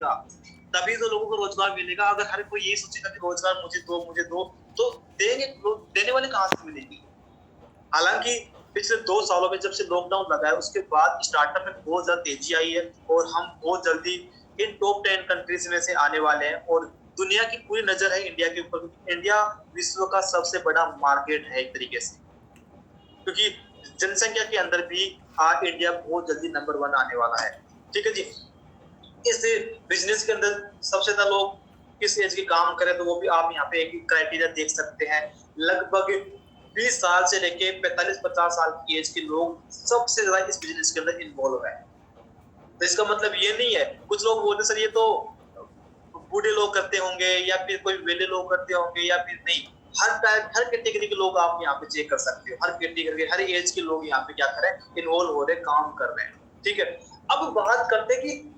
बढ़ेगा, तभी तो लोगों को रोजगार मिलेगा। अगर हर कोई ये सोचेगा कि रोजगार मुझे दो, तो देंगे लोग, देने वाले कहाँ से मिलेंगे? हालांकि पिछले 2 सालों में जब से लॉकडाउन लगा है उसके बाद स्टार्टअप में बहुत ज्यादा तेजी आई है और हम बहुत जल्दी इन टॉप 10 कंट्रीज में से आने वाले हैं और दुनिया की पूरी नजर है इंडिया के ऊपर। इंडिया विश्व का सबसे बड़ा मार्केट है एक तरीके से, क्योंकि जनसंख्या के अंदर भी इंडिया बहुत जल्दी नंबर 1 आने वाला है। ठीक है जी। इस बिजनेस के अंदर सबसे ज्यादा लोग किस एज के काम करें, तो वो भी आप यहाँ पे एक क्राइटेरिया देख सकते हैं। लगभग 20 साल से लेके 45-50 साल की एज के लोग सबसे ज्यादा इस बिजनेस के अंदर इन्वॉल्व है। तो इसका मतलब ये नहीं है, कुछ लोग बोलते सर ये तो बूढ़े लोग करते होंगे या फिर कोई वेले लोग करते होंगे या फिर नहीं। हर टाइप हर कैटेगरी के लोग आप यहाँ पे चेक कर सकते हो। हर कैटेगरी हर एज के लोग यहाँ पे क्या कर रहे हैं, इन्वॉल्व हो रहे हैं, काम कर रहे हैं। ठीक है। अब बात करते हैं कि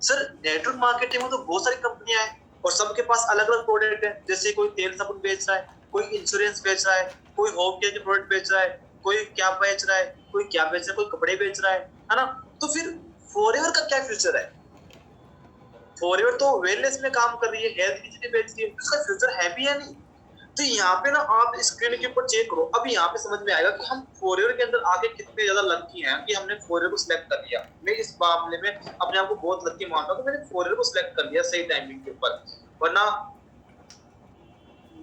सर नेटवर्क मार्केटिंग में तो बहुत सारी कंपनियां हैं और सबके पास अलग अलग प्रोडक्ट है। जैसे कोई तेल साबुन बेच रहा है, कोई इंश्योरेंस बेच रहा है, कोई होम केयर के प्रोडक्ट बेच रहा है, कोई क्या बेच रहा है, कोई क्या बेच रहा है, कोई कपड़े बेच रहा है ना। तो फिर फॉरएवर का क्या फ्यूचर है? फॉरएवर तो वेलनेस में काम कर रही है, हेल्थ की चीजें बेच रही है, उसका फ्यूचर है भी या नहीं? तो यहाँ पे ना आप स्क्रीन के ऊपर चेक करो, अब यहाँ पे समझ में आएगा कि हम फॉरएवर के अंदर आगे कितने ज्यादा लकी हैं कि हमने फॉरएवर को सिलेक्ट कर लिया। मैं इस मामले में अपने आप को बहुत लकी मानता हूँ कि मैंने फॉरएवर को सिलेक्ट कर लिया सही टाइमिंग के ऊपर, वरना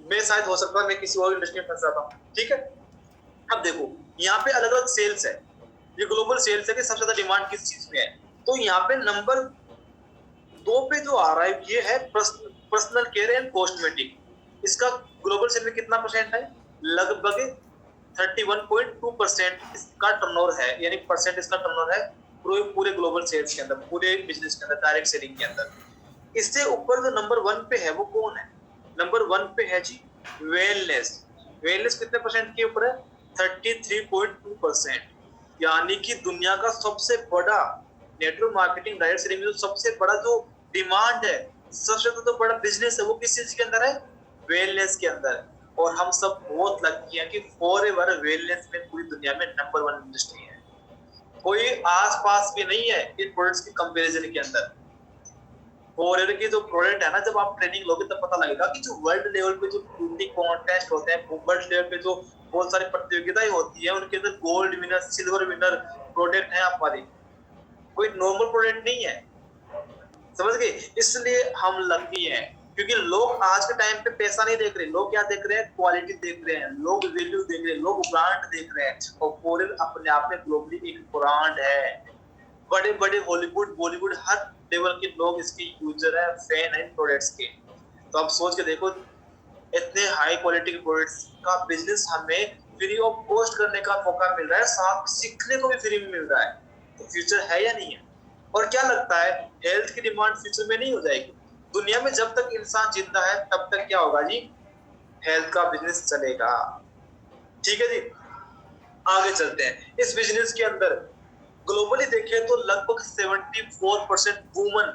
मैं शायद हो सकता है मैं किसी और इंडस्ट्री में फंस जाता हूँ। ठीक है। अब देखो यहाँ पे अलग अलग सेल्स है, ये ग्लोबल सेल्स है कि सबसे ज्यादा डिमांड किस चीज में है। तो यहाँ पे नंबर 2 पे जो आ रहा है ये है पर्सनल केयर एंड कॉस्मेटिक। इसका ग्लोबल सेल में कितना परसेंट है? लगभग 31.2% इसका टर्नओवर है, यानी परसेंट इसका टर्नओवर है पूरे ग्लोबल सेल्स के अंदर, पूरे बिजनेस के अंदर, डायरेक्ट सेलिंग के अंदर। इससे ऊपर जो नंबर 1 पे है वो कौन है? नंबर 1 पे है जी वेलनेस। वेलनेस कितने परसेंट के ऊपर है? 33.2%। यानी कि दुनिया का सबसे बड़ा नेटवर्क मार्केटिंग डायरेक्ट सेलिंग में सबसे बड़ा जो डिमांड है, सबसे तो बड़ा बिजनेस है, वो किस चीज के अंदर है? वेलनेस के अंदर। और हम सब बहुत लकी हैं कि फॉरएवर वेलनेस में पूरी दुनिया में नंबर 1 इंडस्ट्री है। कोई आसपास भी नहीं है इन प्रोडक्ट्स की कंपैरिजन के अंदर। फॉरएवर की जो प्रोडक्ट है ना, जब आप ट्रेनिंग लोगे तब पता लगेगा कि जो वर्ल्ड लेवल पे जो ब्यूटी कॉन्टेस्ट होते हैं, वर्ल्ड लेवल पे जो बहुत सारी प्रतियोगिताएं होती है, उनके अंदर gold winner, silver winner product है हमारी, कोई नॉर्मल प्रोडक्ट नहीं है। समझ गए? इसलिए हम लकी हैं, क्योंकि लोग आज के टाइम पे पैसा नहीं देख रहे, लोग क्या देख रहे हैं? क्वालिटी देख रहे हैं, लोग वैल्यू देख रहे हैं, लोग ब्रांड देख रहे हैं। और फॉरेन अपने आप में ग्लोबली एक ब्रांड है। बड़े बड़े हॉलीवुड बॉलीवुड हर लेवल के लोग इसके यूजर है, फैन है इन प्रोडक्ट्स के। तो आप सोच के देखो, इतने हाई क्वालिटी के प्रोडक्ट्स का बिजनेस हमें फ्री ऑफ कॉस्ट करने का मौका मिल रहा है, साथ सीखने को भी फ्री में मिल रहा है। तो फ्यूचर है या नहीं है? और क्या लगता है, हेल्थ की डिमांड फ्यूचर में नहीं हो जाएगी? दुनिया में जब तक इंसान जिंदा है तब तक क्या होगा जी? हेल्थ का बिजनेस चलेगा। ठीक है जी। आगे चलते हैं। इस बिजनेस के अंदर ग्लोबली देखें तो लगभग 74% वुमन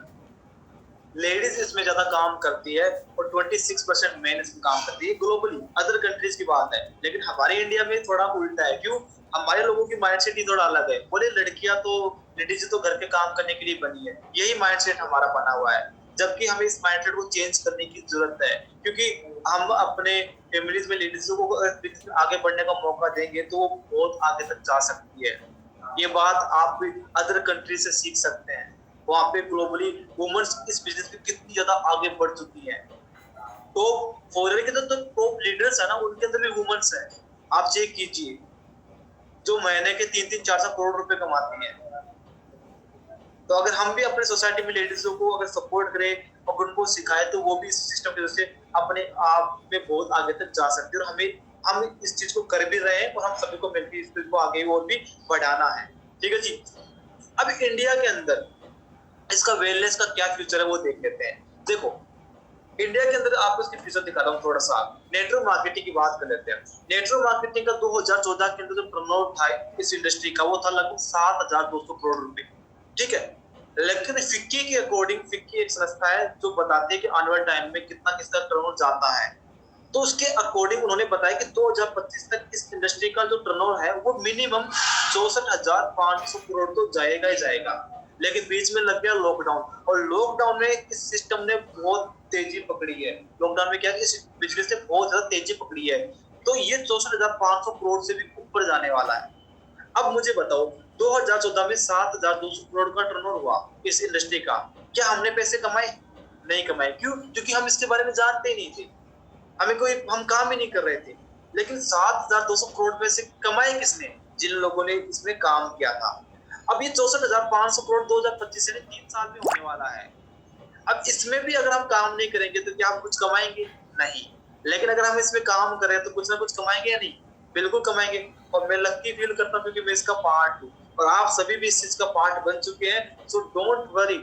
लेडीज इसमें ज्यादा काम करती है और 26% मेन इसमें काम करती है ग्लोबली। अदर कंट्रीज की बात है, लेकिन हमारे इंडिया में थोड़ा उल्टा है। क्यों? हमारे लोगों की माइंडसेट ही थोड़ा अलग है। बोले लड़कियां तो, लेडीज तो घर के काम करने के लिए बनी है, यही माइंडसेट हमारा बना हुआ है। जबकि हमें इस माइंडसेट को चेंज करने की जरूरत है, क्योंकि हम अपने फैमिलीज में लेडीजों को आगे बढ़ने का मौका देंगे तो वो बहुत आगे तक जा सकती है। ये बात आप भी अदर कंट्री से सीख सकते हैं। वहां पे ग्लोबली वुमेन्स इस बिजनेस में कितनी ज्यादा आगे बढ़ चुकी हैं। तो फॉरेन के तो टॉप लीडर्स है ना, उनके अंदर भी वुमेन्स है। आप चेक कीजिए, जो महीने के 3-4 करोड़ रुपए कमाती हैं। तो अगर हम भी अपने सोसाइटी में लेडीजों को अगर सपोर्ट करें और उनको सिखाए, तो वो भी इस सिस्टम की वजह से अपने आप में बहुत आगे तक जा सकते हैं। और हम इस चीज को कर भी रहे हैं और हम सभी को मिलकर इस चीज को आगे और भी बढ़ाना है। ठीक है जी। अब इंडिया के अंदर इसका वेलनेस का क्या फ्यूचर है वो देख लेते हैं। देखो इंडिया के अंदर आपको इसकी फ्यूचर दिखा रहा हूँ थोड़ा सा। नेटवर्क मार्केटिंग की बात कर लेते हैं। नेटवर्क मार्केटिंग का 2014 के अंदर जो टर्नओवर था इस इंडस्ट्री का, वो था लगभग 7,200 करोड़ रुपए। ठीक है। लेकिन फिक्की के अकॉर्डिंग, फिक्की एक संस्था है जो बताती है कि आने वाले टाइम में कितना किसका टर्नओवर जाता है। तो उसके अकॉर्डिंग उन्होंने बताया कि 2025 तक इस इंडस्ट्री का जो टर्नओवर है वो मिनिमम 64,500 करोड़ तो जाएगा ही जाएगा। लेकिन बीच में लग गया लॉकडाउन, और लॉकडाउन में इस सिस्टम ने बहुत तेजी पकड़ी है। लॉकडाउन में क्या है, इस बिजनेस ने बहुत ज्यादा तेजी पकड़ी है। तो ये 64,500 करोड़ से भी ऊपर जाने वाला है। अब मुझे बताओ, 2014 में 7,200 करोड़ का टर्नओवर हुआ इस इंडस्ट्री का। क्या हमने पैसे कमाए? नहीं कमाए। क्यों? क्योंकि हम इसके बारे में जानते ही नहीं थे, हम काम ही नहीं कर रहे थे। लेकिन 7,200 करोड़ पैसे कमाए किसने? जिन लोगों ने इसमें काम किया था। अब ये 64,500 करोड़ 2025 यानी 3 साल में होने वाला है। अब इसमें भी अगर हम काम नहीं करेंगे तो क्या हम कुछ कमाएंगे? नहीं। लेकिन अगर हम इसमें काम करें तो कुछ ना कुछ कमाएंगे या नहीं? बिल्कुल कमाएंगे। और मैं लकी फील करता हूँ क्योंकि मैं इसका पार्ट हूँ, और आप सभी भी इस चीज का पार्ट बन चुके हैं। सो डोंट वरी,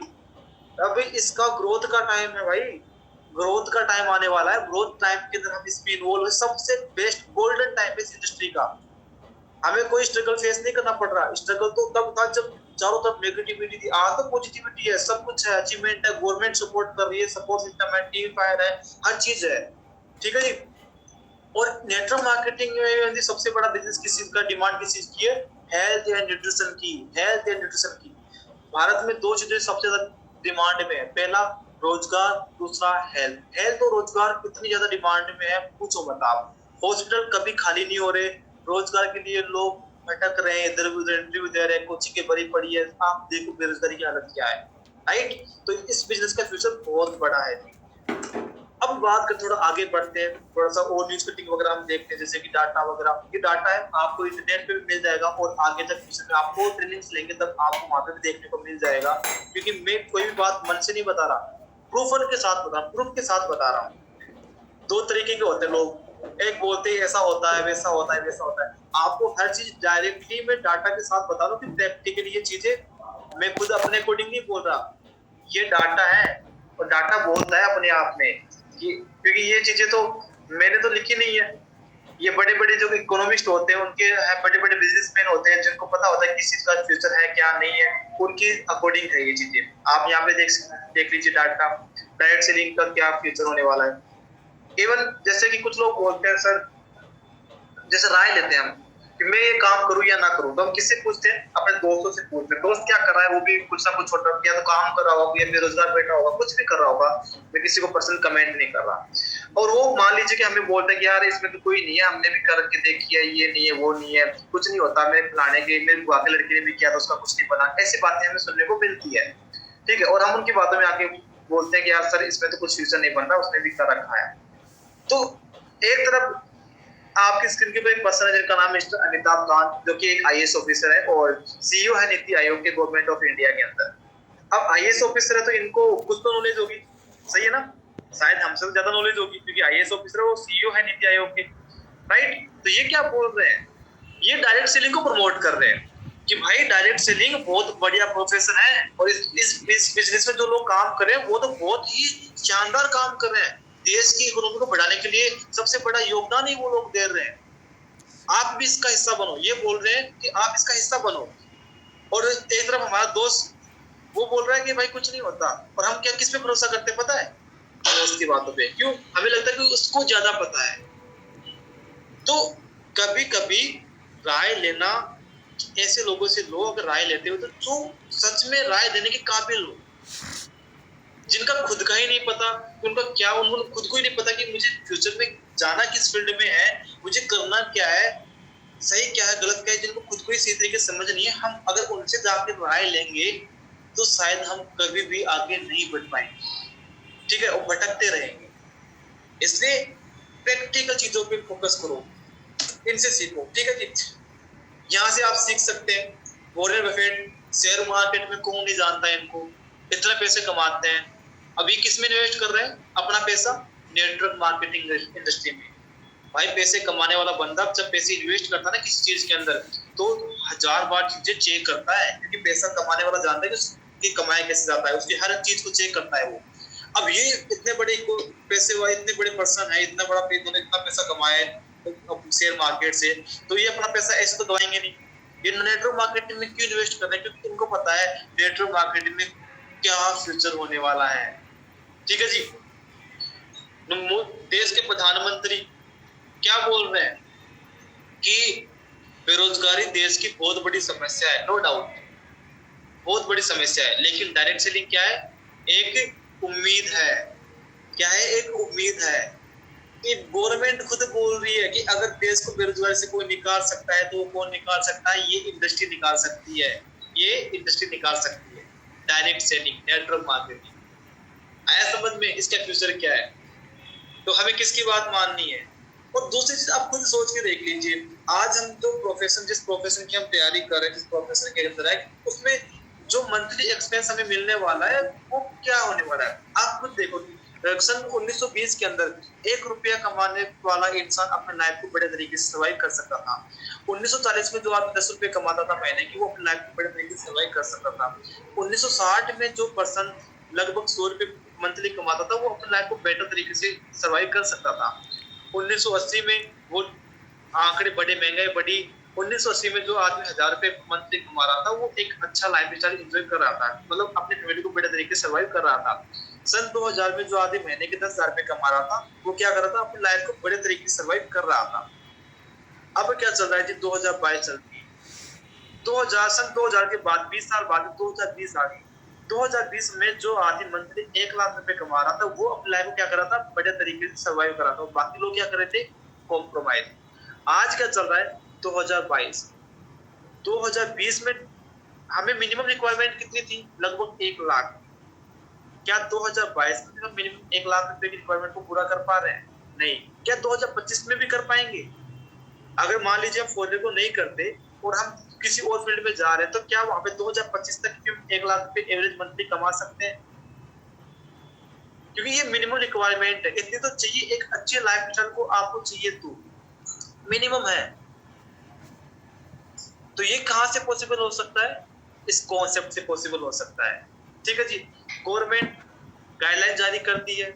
अभी इसका ग्रोथ का टाइम है भाई। ग्रोथ का टाइम आने वाला है। ग्रोथ टाइम के अंदर हम इसमें इन्वॉल्व है। सबसे बेस्ट गोल्डन टाइम है इस इंडस्ट्री का। हमें कोई स्ट्रगल फेस नहीं करना पड़ रहा। स्ट्रगल तो तब था जब चारों तरफ नेगेटिविटी थी। आज तो पॉजिटिविटी है, सब कुछ है, अचीवमेंट है, गवर्नमेंट सपोर्ट कर रही है, सपोर्ट सिस्टम है, टीम फायर है, हर चीज है। ठीक है जी। और नेटवर्क मार्केटिंग में सबसे बड़ा बिजनेस किस चीज का, डिमांड किस चीज की है? हेल्थ एंड न्यूट्रिशन की। हेल्थ एंड न्यूट्रिशन की भारत में दो चीजें सबसे ज्यादा डिमांड में है। पहला रोजगार, दूसरा हेल्थ। हेल्थ और रोजगार इतनी ज्यादा डिमांड में है, पूछो मत आप। हॉस्पिटल कभी खाली नहीं हो रहे। रोजगार के लिए लोग भटक रहे हैं, इधर उधर इंटरव्यू दे रहे हैं, कोचिंग के भरी पड़ी है। आप देखो बेरोजगारी की हालत क्या है, राइट? तो इस बिजनेस का फ्यूचर बहुत बड़ा है। अब बात कर, थोड़ा आगे बढ़ते हैं, थोड़ा सा और न्यूज कटिंग वगैरह हम देखते हैं, जैसे कि डाटा वगैरह। ये डाटा है, आपको इंटरनेट पे भी मिल जाएगा, और आगे तक फ्यूचर में आपको ट्रेनिंग्स लेंगे तब आपको वहां पे भी देखने को मिल जाएगा। क्योंकि मैं कोई भी बात मन से नहीं बता रहा, प्रूफ के साथ बता रहा हूँ। दो तरीके के होते हैं लोग, एक बोलते हैं ऐसा होता है, वैसा होता है, वैसा होता है। आपको हर चीज डायरेक्टली मैं डाटा के साथ बता रहा हूँ कि प्रैक्टिकली ये चीजें, मैं खुद अपने अकॉर्डिंग नहीं बोल रहा, ये डाटा है। और डाटा बोलता है अपने आप में कि, क्योंकि ये चीजें तो मैंने तो लिखी नहीं है, ये बड़े बड़े जो इकोनॉमिस्ट होते हैं, उनके बड़े बड़े बिजनेसमैन होते हैं, जिनको पता होता है किस चीज का फ्यूचर है क्या नहीं है, उनकी अकॉर्डिंग है ये चीजें। आप यहाँ पे देख लीजिए डाटा, डायरेक्ट सेलिंग का क्या फ्यूचर होने वाला है। इवन जैसे कि कुछ लोग बोलते हैं सर, जैसे राय लेते हैं हम कि मैं ये काम करूं या ना करूं, तो हम किससे पूछते हैं? अपने दोस्तों से पूछते हैं। दोस्त क्या कर रहा है, वो भी कुछ ना कुछ छोटा, या तो काम कर रहा होगा, या बेरोजगार बैठा होगा, कुछ भी कर रहा होगा। मैं किसी को पर्सनल कमेंट नहीं कर रहा। और वो मान लीजिए कि हमें बोलते हैं कि यार इसमें तो कोई नहीं है, हमने भी करके देखी है, ये नहीं है, वो नहीं है, कुछ नहीं होता, मेरे फलाने के, मेरे बुआ के लड़के ने भी किया था, उसका कुछ नहीं बना। ऐसी बातें हमें सुनने को मिलती है, ठीक है। और हम उनकी बातों में आके बोलते हैं कि यार सर इसमें तो कुछ फ्यूचर नहीं बन रहा, उसने भी कर रखा है। तो एक तरफ आपकी स्क्रीन के ऊपर एक पर्सन है जिनका नाम मिस्टर अमिताभ कांत, जो कि एक आईएएस ऑफिसर है और सीईओ है नीति आयोग के, गवर्नमेंट ऑफ इंडिया के अंदर। अब आईएएस ऑफिसर है तो इनको कुछ तो नॉलेज होगी, सही है ना? शायद हमसे तो ज्यादा नॉलेज होगी, क्योंकि आईएएस ऑफिसर है, वो सीईओ है नीति आयोग के, राइट? तो ये क्या बोल रहे हैं? ये डायरेक्ट सेलिंग को प्रमोट कर रहे हैं कि भाई डायरेक्ट सेलिंग बहुत बढ़िया प्रोफेशन है, और इस बिजनेस में जो लोग काम कर रहे हैं वो तो बहुत ही शानदार काम कर रहे हैं। देश की इकोनॉमी को बढ़ाने के लिए सबसे बड़ा योगदान ही वो लोग दे रहे हैं। आप भी इसका हिस्सा बनो, ये बोल रहे हैं कि आप इसका हिस्सा बनो। और एक तरफ हमारा दोस्त वो बोल रहा है कि भाई कुछ नहीं होता, और हम क्या किस पे भरोसा करते हैं पता है? दोस्त की बातों पे। क्यों? हमें लगता है कि उसको ज्यादा पता है। तो कभी कभी राय लेना, ऐसे लोगों से लो, अगर राय लेते हो तो जो सच में राय देने के काबिल हो, जिनका खुद का ही नहीं पता उनका क्या, उनको खुद को ही नहीं पता कि मुझे फ्यूचर में जाना किस फील्ड में है, मुझे करना क्या है, सही क्या है, गलत क्या है, जिनको खुद को ही सही तरीके से समझ नहीं है। हम अगर उनसे जाकर राय लेंगे तो शायद हम कभी भी आगे नहीं बढ़ पाएंगे, ठीक है, और भटकते रहेंगे। इसलिए प्रैक्टिकल चीजों पे फोकस करो, इनसे सीखो, ठीक है जी। यहाँ से आप सीख सकते हैं। वॉरेन बफेट, शेयर मार्केट में कौन नहीं जानता है इनको, इतने पैसे कमाते हैं। अभी किस में इन्वेस्ट कर रहे हैं अपना पैसा? नेटवर्क मार्केटिंग इंडस्ट्री में। भाई पैसे कमाने वाला बंदा जब पैसे इन्वेस्ट करता है ना किसी चीज के अंदर, तो 1000 बार चीजें चेक करता है, क्योंकि पैसा कमाने वाला जानता है कि कमाया कैसे जाता है, उसकी हर चीज को चेक करता है वो। अब ये इतने बड़े पैसे वाले, इतने बड़े पर्सन है, इतना बड़ा इतना पैसा कमाया है शेयर मार्केट से, तो ये अपना पैसा ऐसे तो कमाएंगे नहीं। ये नेटवर्क मार्केटिंग में क्यों इन्वेस्ट कर रहे हैं? क्योंकि इनको पता है नेटवर्क मार्केटिंग में क्या फ्यूचर होने वाला है, ठीक है जी। देश के प्रधानमंत्री क्या बोल रहे हैं कि बेरोजगारी देश की बहुत बड़ी समस्या है, नो डाउट। बहुत बड़ी समस्या है। लेकिन डायरेक्ट सेलिंग क्या है? एक उम्मीद है। क्या है? एक उम्मीद है कि गवर्नमेंट खुद बोल रही है कि अगर देश को बेरोजगारी से कोई निकाल सकता है तो वो कौन निकाल सकता है? ये इंडस्ट्री निकाल सकती है। ये इंडस्ट्री निकाल सकती है। Direct selling, network marketing. आया समझ में इसका फ्यूचर क्या है? तो हमें किसकी बात माननी है? और दूसरी चीज आप खुद सोच के देख लीजिए, आज हम जो प्रोफेशन, जिस प्रोफेशन की हम तैयारी कर रहे हैं, जिस प्रोफेशन के अंदर है, उसमें जो मंथली एक्सपेंस हमें मिलने वाला है वो क्या होने वाला है? आप खुद देखो, सन 1920 के अंदर 1 रुपया कमाने वाला इंसान अपने लाइफ को बड़े तरीके से सर्वाइव कर सकता था। 1940 में जो आदमी 10 रुपये कमाता था महीने की, वो अपनी लाइफ को बड़े तरीके से सर्वाइव कर सकता था। 1960 में जो पर्सन लगभग 100 रुपये मंथली कमाता था, वो अपनी लाइफ को बेटर तरीके से सर्वाइव कर सकता था। 1980 में वो आंकड़े बढ़े, महंगाई बढ़ी। 1980 में जो आदमी 1000 रुपये मंथली कमा रहा था, वो एक अच्छा लाइफ स्टाइल एंजॉय कर रहा था, मतलब अपनी फैमिली को बड़े तरीके से सर्वाइव कर रहा था। सन 2000 में जो आदमी महीने के 10,000 रुपये कमा रहा था, वो क्या कर रहा था? अपनी लाइफ को बड़े तरीके से सर्वाइव कर रहा था। अब क्या चल रहा है जी? 2022 चल रही है। 2000 के बाद 20 साल बाद 2020 आ गई। 2020 में जो आदमी मंथली 1 लाख रुपए कमा रहा था, वो अपनी लाइफ को क्या कर रहा था? बड़े तरीके से सर्वाइव कर रहा था। बाकी लोग क्या कर रहे थे? कॉम्प्रोमाइज। आज क्या चल रहा है? 2022। 2020 में हमें मिनिमम रिक्वायरमेंट कितनी थी? लगभग 1 लाख। क्या 2022 में हम मिनिमम 1 लाख रुपए की रिक्वायरमेंट को पूरा कर पा रहे हैं? नहीं। क्या 2025 में भी कर पाएंगे? अगर मान लीजिए हम फॉरन को नहीं करते और हम किसी और फील्ड में जा रहे हैं, तो क्या वहां पे 2025 तक भी 1 लाख रुपए एवरेज मंथली कमा सकते हैं? क्योंकि ये मिनिमम रिक्वायरमेंट है। इतनी तो चाहिए, एक अच्छी लाइफ स्टाइल को आपको चाहिए, तो मिनिमम है। तो ये कहां से पॉसिबल हो सकता है? इस कॉन्सेप्ट से पॉसिबल हो सकता है। ठीक है जी। गवर्नमेंट गाइडलाइन जारी करती है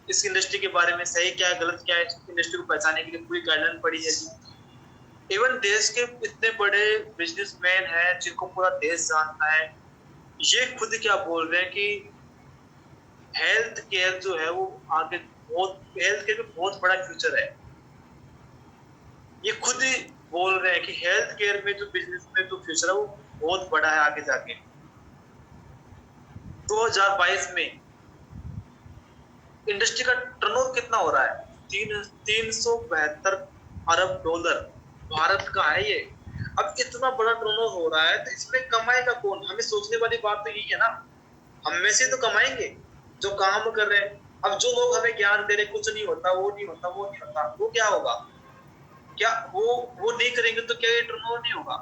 इस इंडस्ट्री के बारे में, सही क्या है गलत क्या है, इंडस्ट्री को पहचानने के लिए पूरी गाइडलाइन पड़ी है जी। इवन देश के इतने बड़े बिजनेसमैन हैं जिनको पूरा देश जानता है, ये खुद क्या बोल रहे हैं कि हेल्थ केयर जो है वो आगे बहुत, हेल्थ केयर में बहुत बड़ा फ्यूचर है। ये खुद ही बोल रहे हैं कि हेल्थ केयर में जो बिजनेस में जो फ्यूचर है वो बहुत बड़ा है आगे जाके। 2022 में इंडस्ट्री का टर्नओवर कितना हो रहा है? 372 अरब डॉलर भारत का है ये। अब इतना बड़ा टर्नओवर हो रहा है, तो इसमें कमाएगा कौन? हमें सोचने वाली बात तो यही है ना, हम में से तो कमाएंगे जो काम कर रहे हैं। अब जो लोग हमें ज्ञान दे रहे, कुछ नहीं होता, वो नहीं होता, वो नहीं होता, वो क्या होगा? क्या वो नहीं करेंगे तो क्या ये टर्नओवर नहीं होगा?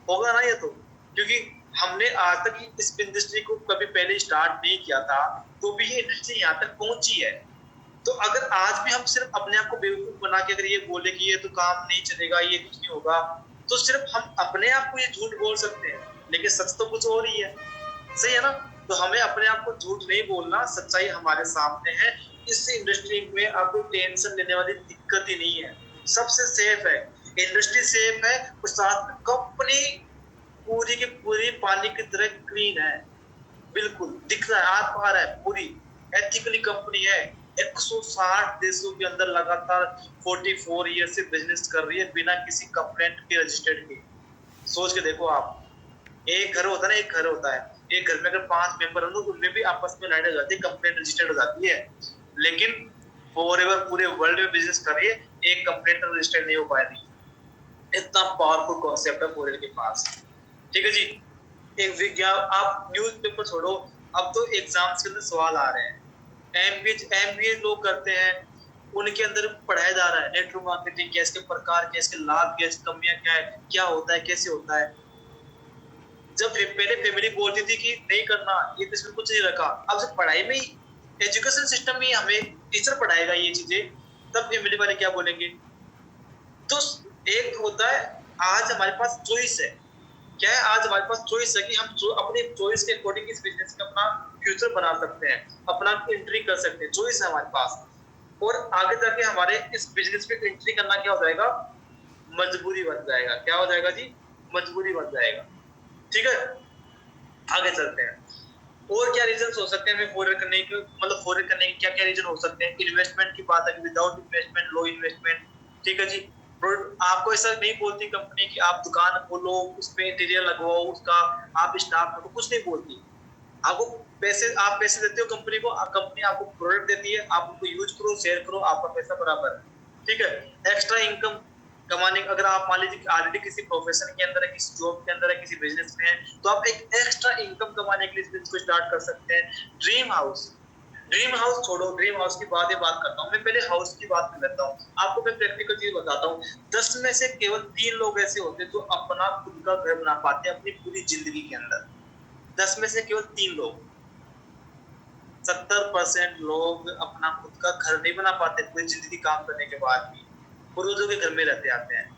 होगा ना ये तो। क्योंकि हमने आज तक इस इंडस्ट्री को कभी पहले स्टार्ट नहीं किया था, तो भी ये इंडस्ट्री यहाँ तक पहुंची है। तो अगर आज भी हम सिर्फ अपने आप को बेवकूफ बना के अगर ये बोले कि ये तो काम नहीं चलेगा, ये कुछ नहीं होगा, तो सिर्फ हम अपने आप को ये झूठ बोल सकते हैं, लेकिन सच तो कुछ और ही है। सही है ना? तो हमें अपने आप को झूठ नहीं बोलना, सच्चाई हमारे सामने है। इस इंडस्ट्री में आपको टेंशन लेने वाली दिक्कत ही नहीं है। सबसे सेफ है इंडस्ट्री, सेफ है, और साथ में कंपनी पूरी की पूरी पानी की तरह क्लीन है। बिल्कुल दिख रहा है, हाथ पा रहा है, पूरी एथिकली कंपनी है। 160 देशों के अंदर लगातार 44 ईयर से बिजनेस कर रही है बिना किसी कंप्लेंट के, रजिस्टर्ड के। सोच के देखो आप, एक घर होता है ना, एक घर होता है, एक घर में अगर 5 मेंबर हो तो उनमें भी आपस में लड़ाई हो जाती है, कंप्लेंट रजिस्टर्ड हो जाती है। लेकिन फॉरएवर पूरे वर्ल्ड में बिजनेस कर रही है, एक कंप्लेंट रजिस्टर्ड नहीं हो पा रही। इतना पावरफुल कॉन्सेप्ट है फॉरएवर के पास। ठीक है जी। एक विज्ञान, आप न्यूज़पेपर छोड़ो, अब तो एग्जाम्स के अंदर सवाल आ रहे हैं। एमबीए लोग करते हैं, उनके अंदर पढ़ाया जा रहा है नेटवर्क मार्केटिंग क्या, इसके प्रकार क्या, इसके लाभ क्या, इसकी कमियां क्या है, क्या होता है, कैसे होता है। जब पहले फैमिली बोलती थी कि नहीं करना, ये तो इसमें कुछ नहीं रखा, अब जब पढ़ाई में ही, एजुकेशन सिस्टम में हमें टीचर पढ़ाएगा ये चीजें, तब फैमिली वाले क्या बोलेंगे? तो एक होता है, आज हमारे पास चॉइस है। क्या है? आज हमारे पास चॉइस है कि हम जो अपने चॉइस के अकॉर्डिंग इस बिजनेस में अपना फ्यूचर बना सकते हैं, अपना एंट्री कर सकते हैं, चॉइस है हमारे पास। और आगे जाके हमारे इस बिजनेस में एंट्री करना क्या हो जाएगा? मजबूरी बन जाएगा। क्या हो जाएगा जी? मजबूरी बन जाएगा। ठीक है, आगे चलते हैं। और क्या रीजन हो सकते हैं हमें फॉरेन करने के, मतलब फॉरेन करने के क्या क्या रीजन हो सकते हैं? इन्वेस्टमेंट की बात है, विदाउट इन्वेस्टमेंट, लो इन्वेस्टमेंट। ठीक है जी। आपको ऐसा नहीं बोलती कंपनी कि आप दुकान खोलो, उसमें इंटीरियर लगवाओ, उसका आप स्टाफ रखो, कुछ नहीं बोलती। आपको आप पैसे देते हो कंपनी को, कंपनी आपको प्रोडक्ट देती है, आप उनको यूज करो, शेयर करो, आपका पैसा बराबर है। ठीक है। एक्स्ट्रा इनकम कमाने, अगर आप मान लीजिए ऑलरेडी किसी प्रोफेशन के अंदर है, किसी जॉब के अंदर है, किसी बिजनेस में है, तो आप एक एक्स्ट्रा इनकम कमाने के लिए इस बिजनेस को स्टार्ट कर सकते हैं। ड्रीम हाउस छोड़ो, ड्रीम हाउस की बात करता हूँ मैं, पहले हाउस की बात कर लेता हूँ। आपको मैं प्रैक्टिकल चीज बताता हूँ। 10 में से केवल 3 लोग ऐसे होते हैं जो अपना खुद का घर बना पाते हैं अपनी पूरी जिंदगी के अंदर। 10 में से केवल 3 लोग। 70% लोग अपना खुद का घर नहीं बना पाते पूरी जिंदगी काम करने के बाद भी, पूर्वजों के घर में रहते आते हैं।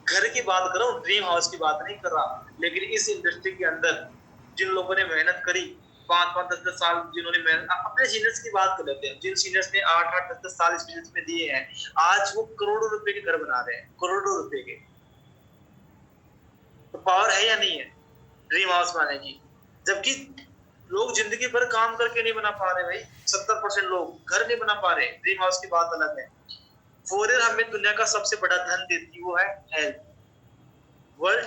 घर की बात कर रहा हूँ, ड्रीम हाउस की बात नहीं कर रहा। लेकिन इस इंडस्ट्री के अंदर जिन लोगों ने मेहनत करी, 5-5, 10-10 साल जिन्होंने मेहनत, अपने सीनियर्स की बात कर लेते हैं, जिन सीनियर्स ने 8-8, 10-10 साल इस बिजनेस में दिए हैं, आज वो करोड़ों रुपए के घर बना रहे हैं, करोड़ों रुपए के। तो पावर है या नहीं है ड्रीम हाउस बनाने की? जबकि लोग जिंदगी भर काम करके नहीं बना पा रहे भाई। 70% लोग घर नहीं बना पा रहे। ड्रीम हाउस की बात अलग है। फॉरेन हमें दुनिया का सबसे बड़ा धन देती, वो है health. World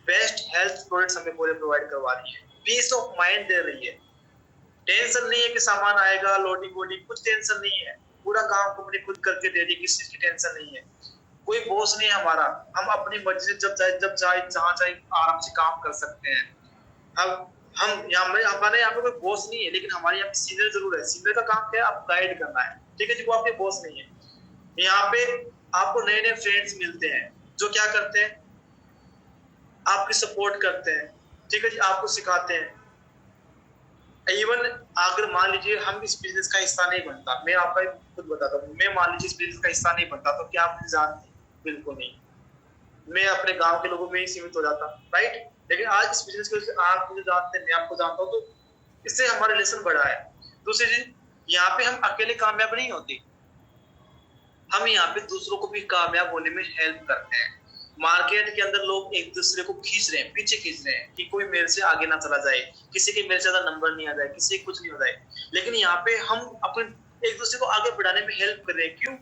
best health products हमें पूरे प्रोवाइड करवा रही है, पीस ऑफ माइंड दे रही है। टेंशन नहीं है कि सामान आएगा, लोडिंग वोडिंग, कुछ टेंशन नहीं है। पूरा काम कंपनी खुद करके दे रही है, किसी चीज की टेंशन नहीं है। कोई बॉस नहीं है हमारा। हम अपनी मर्जी से जब चाहे जहां चाहे आराम से काम कर सकते हैं। हम हमारे यहाँ पे कोई बॉस नहीं है, लेकिन हमारे यहाँ पे सीनियर जरूर है। सीनियर का काम क्या है? आप गाइड करना है। ठीक है जी, वो आपके बॉस नहीं है। यहाँ पे आपको नए नए फ्रेंड्स मिलते हैं जो क्या करते हैं, आपकी सपोर्ट करते हैं। ठीक है जी, आपको सिखाते हैं। इवन अगर मान लीजिए हम इस बिजनेस का हिस्सा नहीं बनता, मैं आपका खुद बताता हूँ, मैं मान लीजिए इस बिजनेस का हिस्सा नहीं बनता, तो क्या आप मुझे जानते? बिल्कुल नहीं। मैं अपने गांव के लोगों में ही सीमित हो जाता, राइट। लेकिन आज इस बिजनेस की वजह से आप मुझे जानते हैं, मैं आपको जानता हूँ, तो इससे हमारा रिलेशन बढ़ा है। दूसरी चीज, यहाँ पे हम अकेले कामयाब नहीं होते, हम यहाँ पे दूसरों को भी कामयाब होने में हेल्प करते हैं। मार्केट के अंदर लोग एक दूसरे को खींच रहे हैं, पीछे खींच रहे हैं कि कोई मेरे से आगे ना चला जाए, किसी के मेरे से ज्यादा नंबर नहीं आ जाए, किसी कुछ नहीं हो जाए। लेकिन यहाँ पे हम अपने एक दूसरे को आगे बढ़ाने में हेल्प कर रहे हैं। क्यों?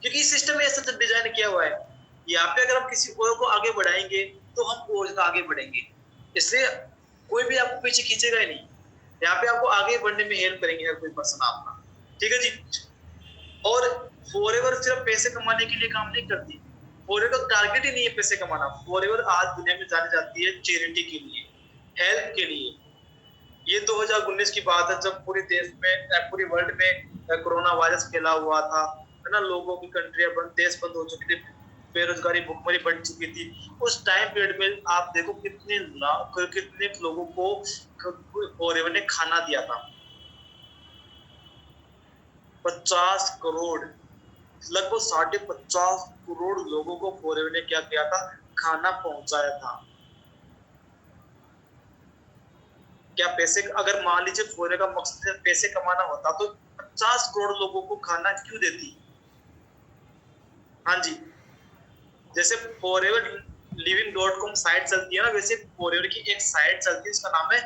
क्योंकि सिस्टम ऐसा डिजाइन किया हुआ है। यहाँ पे अगर हम किसी और को आगे बढ़ाएंगे तो हम और आगे बढ़ेंगे, इसलिए कोई भी आपको पीछे खींचेगा ही नहीं। यहाँ पे आपको आगे बढ़ने में हेल्प करेंगे हर कोई पर्सन आपका। ठीक है जी। और फॉरएवर सिर्फ पैसे कमाने के लिए काम नहीं करती। फॉरएवर का टारगेट ही नहीं है पैसे कमाना। फॉरएवर आज दुनिया में जानी जाती है चैरिटी के लिए, हेल्प के लिए। ये 2019 की बात है, जब पूरे देश में, पूरी वर्ल्ड में कोरोना वायरस फैला हुआ था, है ना। लोगों की कंट्रियां बंद, देश बंद हो चुकी थी, बेरोजगारी, भुखमरी बढ़ चुकी थी। उस टाइम पीरियड में आप देखो कितने लोगों को फॉरएवर ने खाना दिया था। 50 करोड़, लगभग 50 करोड़ लोगों को फॉरएवर ने क्या किया था? खाना पहुंचाया था। क्या पैसे, अगर मान लीजिए फॉरएवर का मकसद पैसे कमाना होता तो 50 करोड़ लोगों को खाना क्यों देती? हाँ जी। जैसे फॉरएवर living.com साइट चलती है ना, वैसे फॉरएवर की एक साइट चलती है, इसका नाम है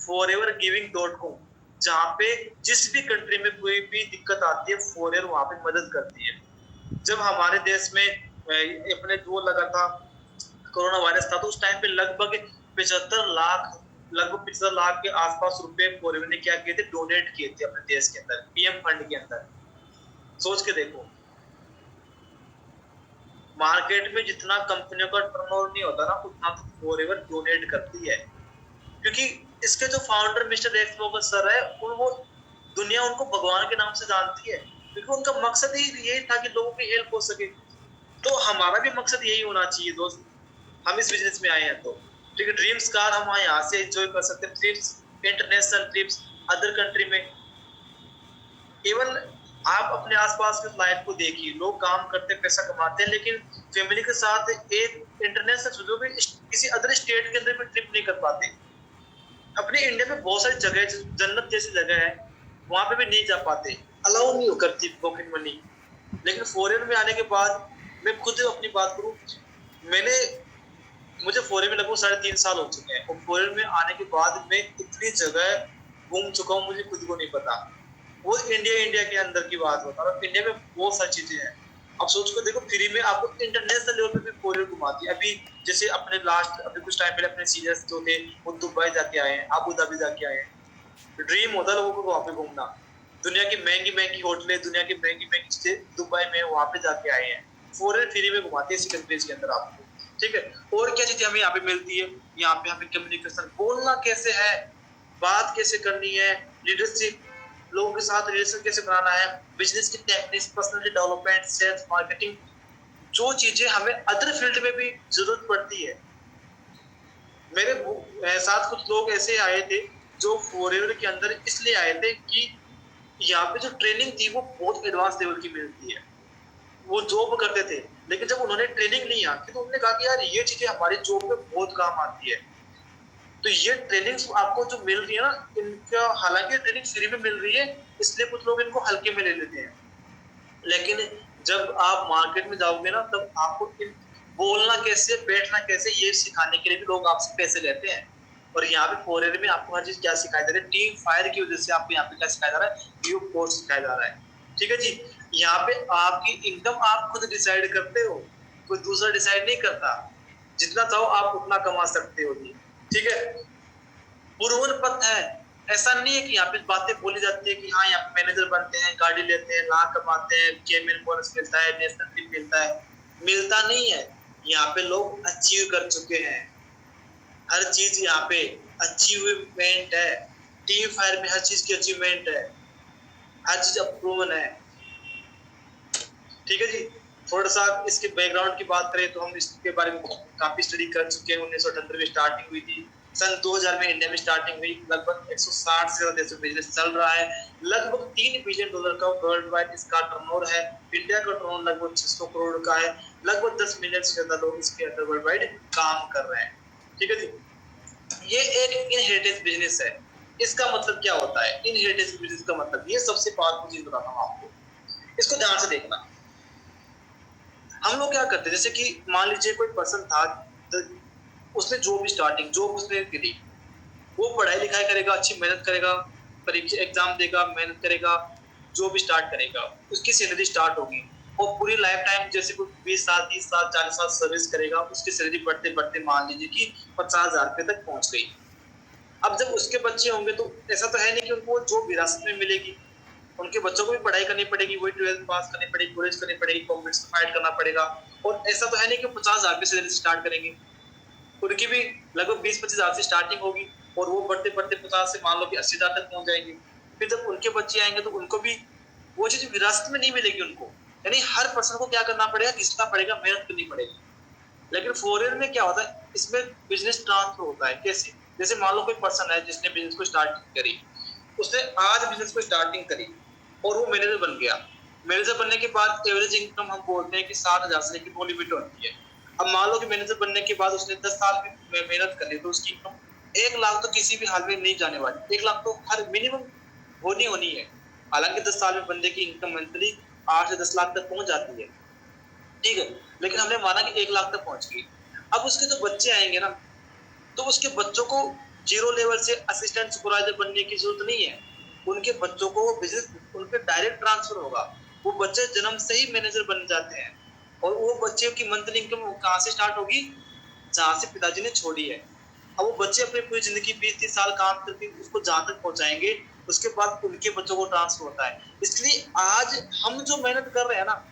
forevergiving.com, जहाँ पे जिस भी कंट्री में कोई भी दिक्कत आती है, फॉरएवर वहां पे मदद करती है। जब हमारे देश में अपने जो लगा था, कोरोना वायरस था, तो उस टाइम पे लगभग 75 लाख के आसपास रुपए फॉरएवर ने क्या किए थे? डोनेट किए थे अपने देश के अंदर, पीएम फंड के अंदर। सोच के देखो, मार्केट में जितना कंपनियों का टर्नओवर नहीं होता ना, उतना तो फॉरएवर डोनेट करती है। क्योंकि इसके जो founder mister x burger sir है, वो दुनिया उनको भगवान के नाम से जानती है, क्योंकि उनका मकसद ही यही था कि लोगों की हेल्प हो सके। तो हमारा भी मकसद यही होना चाहिए दोस्त, हम इस बिजनेस में आए हैं तो। ठीक है, ड्रीम्स कार हम यहाँ से एंजॉय कर सकते हैं, trips, international trips, other country में। इवन आप अपने आसपास की लाइफ को देखिए, लोग काम करते पैसा कमाते हैं, लेकिन फैमिली के साथ एक इंटरनेशनल जो भी किसी अदर स्टेट के अंदर भी ट्रिप नहीं कर पाते। अपने इंडिया में बहुत सारी जगह, जन्नत जैसी जगह है, वहां पे भी नहीं जा पाते, अलाउ नहीं करती पॉकेट मनी। लेकिन फॉरेन में आने के बाद, मैं खुद अपनी बात करूं, मुझे फॉरेन में लगभग 3.5 साल हो चुके हैं, और फॉरेन में आने के बाद मैं इतनी जगह घूम चुका हूँ, मुझे खुद को नहीं पता। वो इंडिया के अंदर की बात बता रहा हूँ। इंडिया में बहुत सारी चीजें हैं, आप सोच कर देखो, फ्री में आपको इंटरनेशनल लेवल पे भी कोरियर घुमाती है। अभी जैसे अपने लास्ट अभी कुछ टाइम पहले अपने सीनियर्स जो थे वो दुबई जाके आए हैं, अबू धाबी जाके आए हैं। ड्रीम होता है लोगों को वहां पे घूमना। दुनिया की महंगी महंगी होटलें, दुनिया की महंगी महंगी चीजें दुबई में वहां पे जाके आए हैं। फॉरेन फ्री में घुमाती है इसी कंट्रीज के अंदर आपको। ठीक है, और क्या चीजें हमें यहाँ पे मिलती है? यहाँ पे हमें कम्युनिकेशन, बोलना कैसे है, बात कैसे करनी है, लीडरशिप, लोगों के साथ रिलेशन कैसे बनाना है, बिजनेस की techniques, personality development, sales, marketing, जो चीजें हमें अदर फील्ड में भी जरूरत पड़ती है। मेरे साथ कुछ लोग ऐसे आए थे जो फॉरेवर के अंदर इसलिए आए थे कि यहाँ पे जो ट्रेनिंग थी वो बहुत एडवांस लेवल की मिलती है। वो जॉब करते थे, लेकिन जब उन्होंने ट्रेनिंग ली यहाँ की तो उन्होंने कहा कि यार ये चीजें हमारी जॉब में बहुत काम आती है। तो ये ट्रेनिंग्स आपको जो मिल रही है ना, इनका हालांकि ट्रेनिंग फ्री में मिल रही है, इसलिए कुछ लोग इनको हल्के में ले लेते हैं। लेकिन जब आप मार्केट में जाओगे ना, तब आपको बोलना कैसे, बैठना कैसे, ये सिखाने के लिए भी लोग आपसे पैसे लेते हैं। और यहाँ पे फॉरेन में आपको हर चीज क्या सिखाया जा रहा है? टीम फायर की वजह से आपको यहाँ पे क्या सिखाया जा रहा है? व्यू कोर्स सिखाया जा रहा है। ठीक है जी, यहाँ पे आपकी इनकम आप खुद डिसाइड करते हो, कोई दूसरा डिसाइड नहीं करता। जितना चाहो आप उतना कमा सकते हो जी। ठीक है, पूर्वन पथ है। ऐसा नहीं है कि यहाँ पे बातें बोली जाती है कि हाँ यहाँ पे मैनेजर बनते हैं, गाड़ी लेते हैं, लाख कमाते हैं, चेयरमैन बोनस मिलता है, नेशनल टीम मिलता है। मिलता नहीं है। यहाँ पे लोग अचीव कर चुके हैं हर चीज। यहाँ पे अचीवमेंट है। टीम फायर में हर चीज की अचीवमेंट है, हर चीज अप्रूवन है। ठीक है जी, थोड़ा सा इसके बैकग्राउंड की बात करें तो हम इसके बारे में काफी स्टडी कर चुके हैं। 1978 में स्टार्टिंग हुई थी, सन 2000 में इंडिया में स्टार्टिंग हुई। लगभग 160 से ज्यादा देशों में बिजनेस चल रहा है। लगभग $3 बिलियन का वर्ल्ड वाइड इसका टर्नओवर है। इंडिया का टर्नओवर लगभग 600 करोड़ का है। लगभग 10 मिलियन से ज्यादा लोग इसके अंदर वर्ल्ड वाइड काम कर रहे हैं। ठीक है जी, ये एक इनहेरिटेंस बिजनेस है। इसका मतलब क्या होता है? इनहेरिटेंस बिजनेस का मतलब, ये सबसे पावरफुल चीज बताता हूँ आपको, इसको ध्यान से देखना। हम लोग क्या करते हैं, जैसे कि मान लीजिए कोई पर्सन था, उसने जॉब उसने करी, वो पढ़ाई लिखाई करेगा, अच्छी मेहनत करेगा, परीक्षा एग्जाम देगा, मेहनत करेगा, जॉब स्टार्ट करेगा, उसकी सैलरी स्टार्ट होगी, और पूरी लाइफ टाइम जैसे कोई 20 साल 30 साल 40 साल सर्विस करेगा, उसकी सैलरी बढ़ते बढ़ते मान लीजिए कि 50,000 रुपए तक पहुंच गई। अब जब उसके बच्चे होंगे तो ऐसा तो है नहीं कि उनको जॉब विरासत में मिलेगी। उनके बच्चों को भी पढ़ाई करनी पड़ेगी, वही 12th पास करनी पड़ेगी, कॉलेज करनी पड़ेगी, कॉम्पिटिशन फाइट करना पड़ेगा। और ऐसा तो है नहीं कि 50,000 रुपए से स्टार्ट करेंगे। उनकी भी लगभग 20-25,000 से स्टार्टिंग होगी, और वो बढ़ते बढ़ते 50 से मान लो कि 80,000 तक पहुंच जाएंगे। फिर जब उनके बच्चे आएंगे तो उनको भी वो चीज विरासत में नहीं मिलेगी उनको। यानी हर पर्सन को क्या करना पड़ेगा, घिसना पड़ेगा, मेहनत करनी पड़ेगी। लेकिन फॉरेन में क्या होता है, इसमें बिजनेस ट्रांसफर होता है। कैसे? जैसे मान लो कोई पर्सन है जिसने बिजनेस को स्टार्ट करी, उसने आज बिजनेस को स्टार्टिंग करी और वो मैनेजर बन गया। मैनेजर बनने के बाद एवरेज इनकम हम बोलते हैं कि 7,000 से लेकर नो लिमिट होती है। अब मान लो कि मैनेजर बनने के बाद उसने 10 साल में मेहनत कर ली, तो उसकी इनकम 1 लाख तो किसी भी हाल में नहीं जाने वाली। 1 लाख तो हर मिनिमम होनी है। हालांकि 10 साल में बंदे की इनकम मंथली 8 से 10 लाख तक पहुंच जाती है। ठीक है, लेकिन हमने माना कि 1 लाख तक पहुंच गई। अब उसके जो बच्चे आएंगे ना, तो उसके बच्चों को जीरो लेवल से असिस्टेंट सुपरवाइजर बनने की जरूरत नहीं है। उनके बच्चों को बिजनेस उनके डायरेक्ट ट्रांसफर होगा। वो बच्चे जन्म से ही मैनेजर बन जाते हैं, और वो बच्चे की मंथली इनकम कहाँ से स्टार्ट होगी? जहाँ से पिताजी ने छोड़ी है। अब वो बच्चे अपनी पूरी जिंदगी 20-30 साल काम करके उसको जहाँ तक पहुंचाएंगे, उसके बाद उनके बच्चों को ट्रांसफर होता है। इसलिए आज हम जो मेहनत कर रहे हैं ना,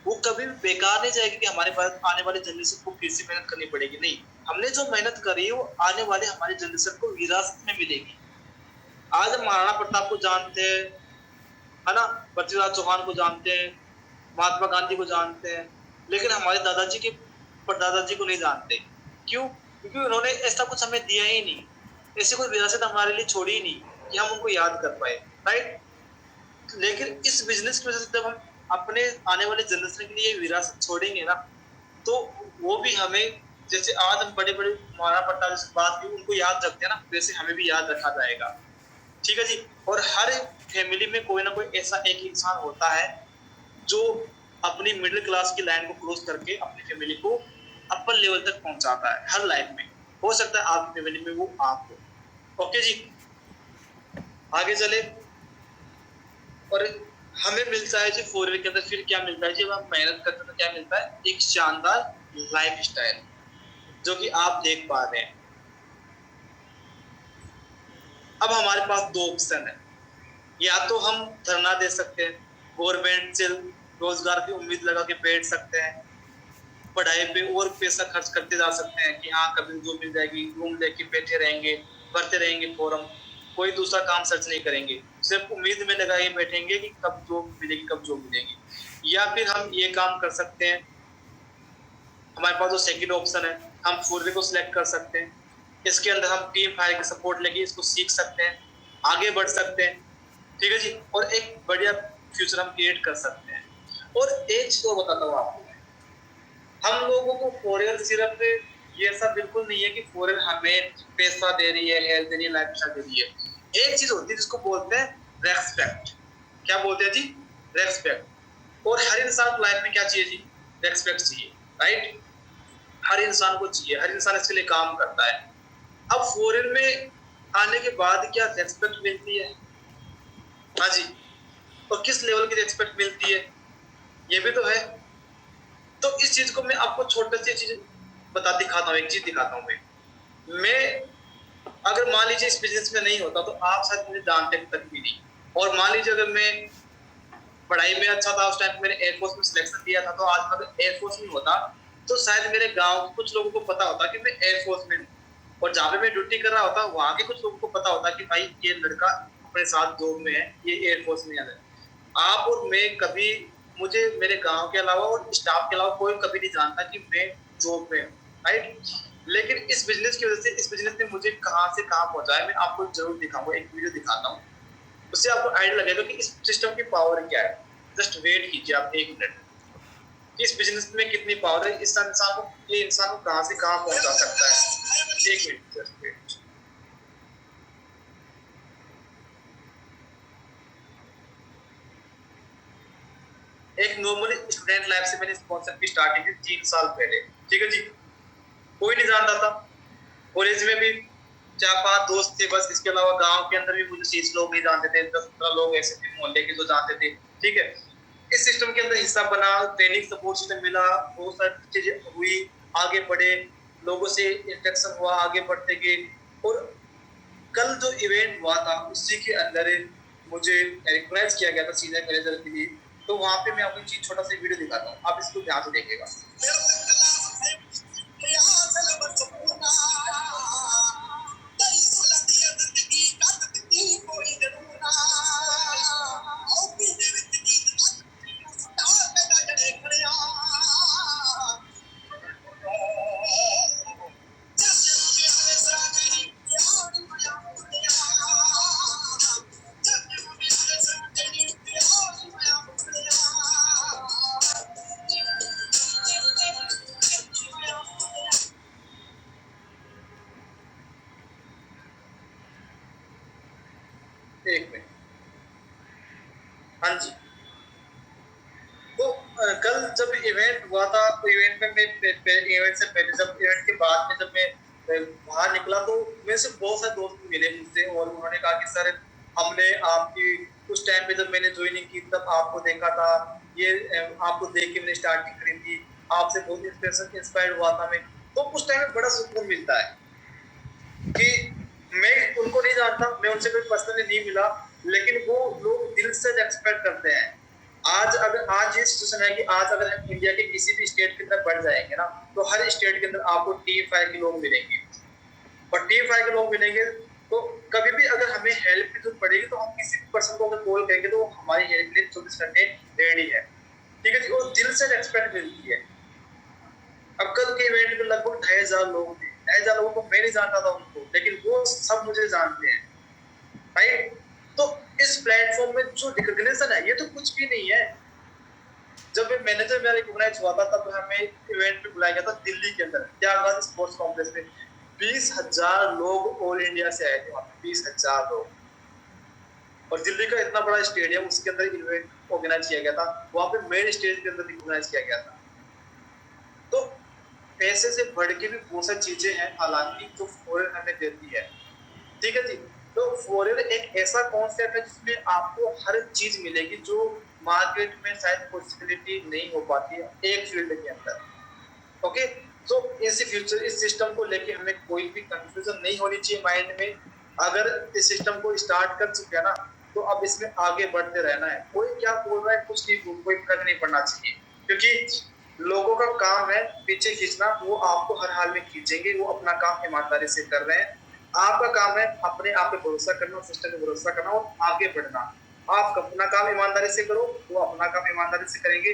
वो कभी भी बेकार नहीं जाएगी कि हमारे पास आने वाले जनरेशन को फिर से मेहनत करनी पड़ेगी। नहीं, हमने जो मेहनत करी है वो आने वाले हमारे जनरेशन को विरासत में मिलेगी। आज हम महाराणा प्रताप को जानते हैं, है ना, पृथ्वीराज चौहान को जानते हैं, महात्मा गांधी को जानते हैं, लेकिन हमारे दादाजी के परदादाजी को नहीं जानते। क्यों? क्योंकि उन्होंने ऐसा कुछ हमें दिया ही नहीं, ऐसी कोई विरासत हमारे लिए छोड़ी ही नहीं कि हम उनको याद कर पाए। राइट? लेकिन इस बिजनेस की वजह से जब हम अपने आने वाले जनरेशन के लिए विरासत छोड़ेंगे ना, तो वो भी हमें, जैसे आज हम बड़े बड़े महाराणा प्रताप से बात की उनको याद रखते हैं ना, वैसे हमें भी याद रखा जाएगा। ठीक है जी, और हर फैमिली में कोई ना कोई ऐसा एक इंसान होता है जो अपनी मिडिल क्लास की लाइन को क्रॉस करके अपनी फैमिली को अपर लेवल तक पहुंचाता है हर लाइफ में। हो सकता है आपकी फैमिली में वो आप हो। ओके जी, आगे चले। और हमें मिलता है जी फॉरेन के अंदर फिर क्या मिलता है, जब हम मेहनत करते हैं तो क्या मिलता है, एक शानदार लाइफ स्टाइल जो कि आप देख पा रहे हैं। अब हमारे पास दो ऑप्शन है, या तो हम धरना दे सकते हैं, गवर्नमेंट से रोजगार की उम्मीद लगा के बैठ सकते हैं, पढ़ाई पे और पैसा खर्च करते जा सकते हैं कि हाँ कभी जो मिल जाएगी, रूम लेके बैठे रहेंगे, भरते रहेंगे फॉर्म, कोई दूसरा काम सर्च नहीं करेंगे, सिर्फ उम्मीद में लगा ही बैठेंगे कि कब जॉब मिलेगी, कब जॉब मिलेगी। या फिर हम ये काम कर सकते हैं, हमारे पास जो सेकंड ऑप्शन है, हम फॉरवर्ड को सिलेक्ट कर सकते हैं, इसके अंदर हम टीम फायर की सपोर्ट लेके इसको सीख सकते हैं, आगे बढ़ सकते हैं, ठीक है जी, और एक बढ़िया फ्यूचर हम क्रिएट कर सकते हैं। और एक चीज और बताता हूँ आपको, हम लोगों को फॉरेन सिर्फ ये सब बिल्कुल नहीं है कि फॉरेन हमें पैसा दे रही है, हेल्थ दे रही है, लाइफ स्टाइल दे रही है। एक चीज होती है जिसको बोलते हैं रेस्पेक्ट। क्या बोलते हैं जी? रेस्पेक्ट। और हर इंसान को लाइफ में क्या चाहिए जी? रेस्पेक्ट चाहिए, राइट? हर इंसान को चाहिए, हर इंसान इसके लिए काम करता है। अब फॉरेन में आने के बाद क्या रेस्पेक्ट मिलती है? हाँ जी, और किस लेवल की रेस्पेक्ट मिलती है, ये भी तो है। तो इस चीज को मैं आपको छोटी सी चीज बता दिखाता हूँ, एक चीज दिखाता हूँ। मैं अगर मान लीजिए इस बिजनेस में नहीं होता तो आप शायद मुझे जानते तक भी नहीं, और मान लीजिए अगर मैं पढ़ाई में अच्छा था, उस टाइम मैंने एयरफोर्स में सिलेक्शन दिया था, तो आज मैं अगर एयरफोर्स में होता तो शायद मेरे गांव के कुछ लोगों को पता होता कि मैं एयरफोर्स में हूँ, और जहाँ पे मैं ड्यूटी कर रहा होता वहां के कुछ लोगों को पता होता कि भाई ये लड़का अपने साथ जॉब में है, ये एयरफोर्स में है। आप और मैं कभी, मुझे मेरे गांव के अलावा और स्टाफ के अलावा कोई कभी नहीं जानता कि मैं जॉब में हूँ, राइट? लेकिन इस बिजनेस की वजह से, इस बिजनेस ने मुझे कहाँ से कहाँ पहुंचाया, मैं आपको जरूर दिखाऊंगा, एक वीडियो दिखाता हूँ, उससे आपको आइडिया लगेगा कि इस सिस्टम की पावर क्या है। जस्ट वेट कीजिए आप एक मिनट, इस बिजनेस में कितनी पावर है, इस इंसान को, ये इंसान को कहाँ से कहाँ पहुंचा सकता है। एक मिनट, जस्ट वेट। एक नॉर्मली स्टूडेंट लाइफ से मैंने इस कॉन्सेप्ट की स्टार्टिंग की 3 साल पहले, ठीक है जी। कोई नहीं जानता था, कॉलेज में भी 4-5 दोस्त थे बस, इसके अलावा गांव के अंदर भी मुझे 30 लोग नहीं जानते थे, 10-15 लोग ऐसे थे मोहल्ले के जो जानते थे, ठीक है। इस सिस्टम के अंदर हिस्सा बना, ट्रेनिंग सपोर्ट सिस्टम मिला, बहुत सारी चीजें हुई, आगे बढ़े, लोगों से इंटरेक्शन हुआ, आगे बढ़ते गए, और कल जो इवेंट हुआ था उसी के अंदर मुझे रिकॉग्नाइज किया गया था सीनियर मैनेजर के लिए। तो वहां पे मैं आपको चीज छोटा सा वीडियो दिखाता हूँ, आप इसको ध्यान से देखिएगा। एक मिनट, हाँ जी। तो कल जब इवेंट हुआ था, तो इवेंट में मैं इवेंट से पहले, जब इवेंट के बाद में जब मैं बाहर निकला, तो मेरे से बहुत सारे दोस्त मिले मुझसे, और उन्होंने कहा कि सर हमने आपकी उस टाइम पे जब मैंने ज्वाइनिंग की तब आपको देखा था, ये आपको देख के मैंने स्टार्टिंग करी थी, आपसे बहुत इंस्पायर हुआ था मैं। तो उस टाइम में बड़ा सुकून मिलता है कि मैं उनको नहीं जानता, मैं उनसे कोई पर्सनली नहीं मिला, लेकिन वो लोग दिल से एक्सपेक्ट करते हैं। आज ये सिचुएशन है कि आज अगर हम इंडिया के किसी भी स्टेट के अंदर बढ़ जाएंगे ना, तो हर स्टेट के अंदर आपको टीम फायर के लोग मिलेंगे, और टीम फायर के लोग मिलेंगे तो कभी भी अगर हमें हेल्प की जरूरत पड़ेगी तो हम किसी भी पर्सन को अगर कॉल करेंगे तो वो हमारी हेल्प के लिए 24 घंटे रेडी है, ठीक है जी। और दिल से एक्सपेक्ट मिलती है। अब कल के इवेंट में लगभग 2500 लोग थे, 2500 लोगों को मैं नहीं जानता था उनको, लेकिन वो सब मुझे जानते हैं, राइट? तो इस प्लेटफॉर्म में जो रिकॉग्निशन है, ये तो कुछ भी नहीं है। जब मैनेजर मेरा रिकॉग्नाइज हुआ था, तब हमें इवेंट पे बुलाया गया था दिल्ली के अंदर त्यागराज स्पोर्ट्स कॉम्प्लेक्स में। 20,000 लोग ऑल इंडिया से आए थे वहां पे, 20,000 लोग, और दिल्ली का इतना बड़ा स्टेडियम, उसके अंदर इवेंट ऑर्गेनाइज किया गया था, वहां पे मेन स्टेज के अंदर रिकॉग्नाइज किया गया था। तो पैसे से बढ़ के भी बहुत सारी चीजें हैं हालांकि जो फॉरेन हमें देती है, ठीक है जी। तो फॉरेन एक ऐसा कॉन्सेप्ट है जिसमें आपको हर चीज मिलेगी जो मार्केट में शायद पॉसिबिलिटी नहीं हो पाती है एक फील्ड के अंदर। ओके, तो इस फ्यूचर इस सिस्टम को लेके हमें कोई भी कंफ्यूजन नहीं होनी चाहिए माइंड में। अगर इस सिस्टम को स्टार्ट कर चुके हैं ना, तो अब इसमें आगे बढ़ते रहना है। कोई क्या बोल रहा है कुछ नहीं, कोई फर्क नहीं पड़ना चाहिए, क्योंकि लोगों का काम है पीछे खींचना, वो आपको हर हाल में खींचेंगे, वो अपना काम ईमानदारी से कर रहे हैं। आपका काम है अपने आप पे भरोसा करना, सिस्टम पे भरोसा करना और आगे बढ़ना। आप अपना काम ईमानदारी से करो, वो अपना काम ईमानदारी से करेंगे।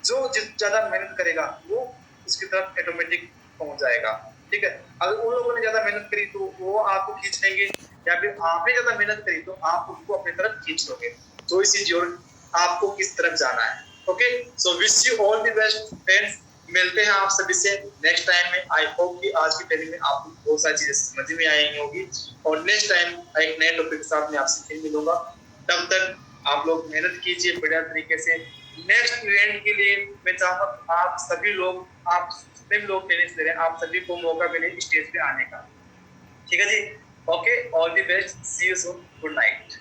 जो ज्यादा मेहनत करेगा वो उसकी तरफ ऑटोमेटिक पहुंच जाएगा। ठीक है, अगर उन लोगों ने ज्यादा मेहनत करी तो वो आपको खींच लेंगे, या फिर आपने ज्यादा मेहनत करी तो आप उनको अपनी तरफ खींच लोगे। तो इसी जोर आपको किस तरफ जाना है। Okay, so wish you all the best friends. मिलते हैं आप सभी से नेक्स्ट टाइम में। आई होप कि आज की ट्रेनिंग में आपको बहुत सारी चीजें समझ में आएंगी होगी, और नेक्स्ट टाइम एक नए टॉपिक के साथ मैं आपसे फिर मिलूंगा। तब तक आप लोग मेहनत कीजिए बढ़िया तरीके से। नेक्स्ट इवेंट के लिए मैं चाहूंगा आप सभी लोग, आप जितने भी लोग टेनिस दे रहे हैं, आप सभी को मौका मिले स्टेज पे आने का। ठीक है जी, okay, all the best, see you soon, good night.